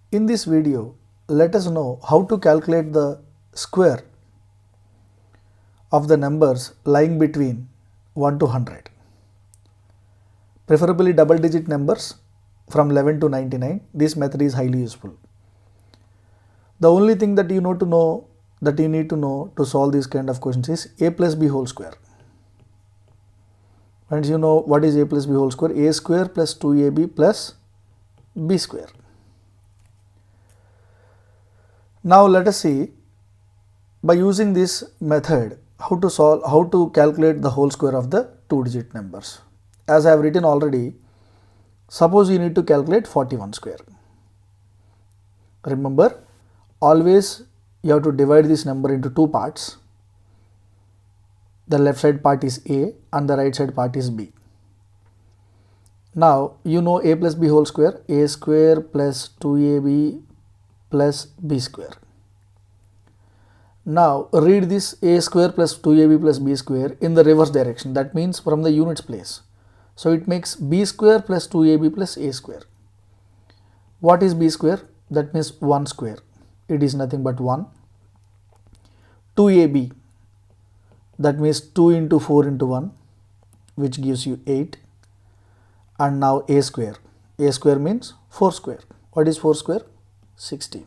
In this video, let us know how to calculate the square of the numbers lying between 1 to 100. Preferably double digit numbers from 11 to 99. This method is highly useful. The only thing that you need to know to solve these kind of questions is a plus b whole square. Friends, you know what is a plus b whole square? A square plus 2ab plus b square. Now let us see, by using this method, how to calculate the whole square of the two digit numbers. As I have written already, suppose you need to calculate 41 square. Remember, always you have to divide this number into two parts. The left side part is a and the right side part is b. Now you know a plus b whole square, a square plus 2ab plus b square. Now read this a square plus 2ab plus b square in the reverse direction, that means from the units place. So it makes b square plus 2ab plus a square. What is b square? That means 1 square. It is nothing but 1. 2ab, that means 2 into 4 into 1, which gives you 8. And now a square. A square means 4 square. What is 4 square? 16.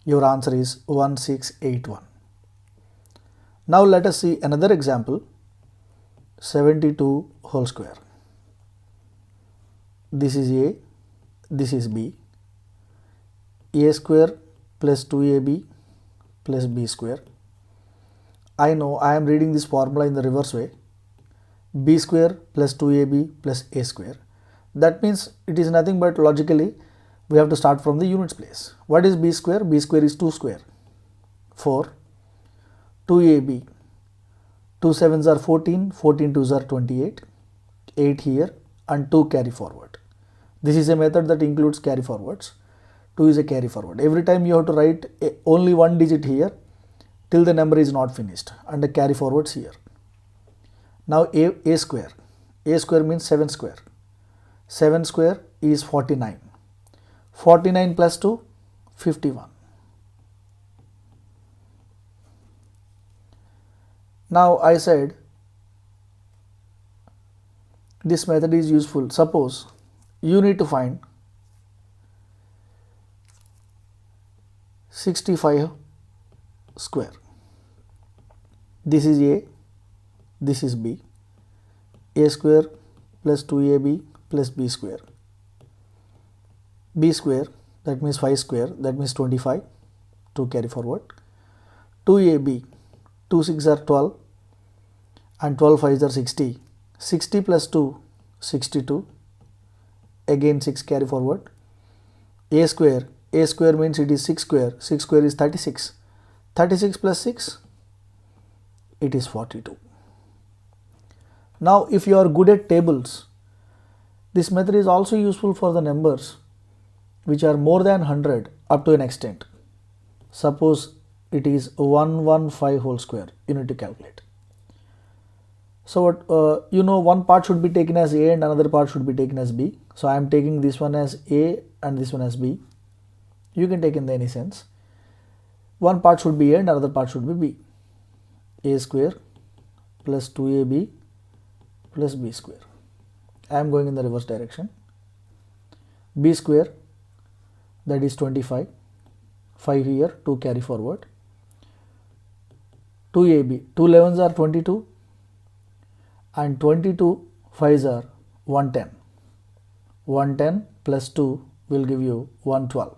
Your answer is 1681. Now let us see another example. 72 whole square. This is a, this is b. A square plus 2ab plus b square. I know I am reading this formula in the reverse way. B square plus 2ab plus a square. That means it is nothing but logically we have to start from the units place. What is b square? B square is 2 square. 4. 2ab. 2 7s are 14, 14 2s are 28. 8 here and 2 carry forward. This is a method that includes carry forwards. 2 is a carry forward. Every time you have to write only one digit here till the number is not finished, and the carry forwards here. Now a square. A square means 7 square. 7 square is 49. 49 plus 2, 51. Now I said this method is useful. Suppose you need to find 65 square. This is a, this is b. A square plus 2ab plus b square. B square, that means 5 square, that means 25. 2 carry forward. 2ab, 2 6s are 12 and 12 5s are 60. 60 plus 2, 62. Again 6 carry forward. A square means it is 6 square. 6 square is 36. 36 plus 6, it is 42. Now if you are good at tables, this method is also useful for the numbers which are more than 100 up to an extent. Suppose it is 115 whole square, you need to calculate. So you know one part should be taken as a and another part should be taken as b. So I am taking this one as a and this one as b. You can take in any sense. One part should be a and another part should be b. A square plus 2ab plus b square. I am going in the reverse direction. B square, that is 25. 5 here, 2 carry forward. 2ab, 2 11s are 22 and 22 5s are 110. 110 plus 2 will give you 112.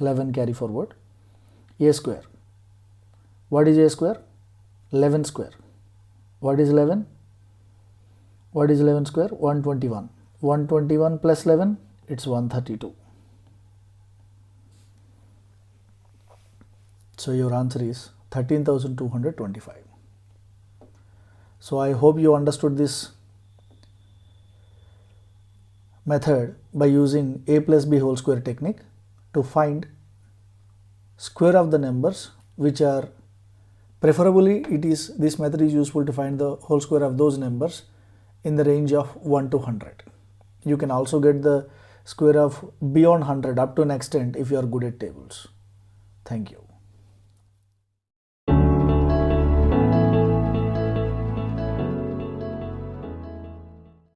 11 carry forward. A square. What is a square? 11 square. What is 11? What is 11 square? 121. 121 plus 11, it's 132. So your answer is 13,225. So I hope you understood this method by using a plus b whole square technique to find square of the numbers which are preferably this method is useful to find the whole square of those numbers in the range of 1 to 100. You can also get the square of beyond 100 up to an extent if you are good at tables. Thank you.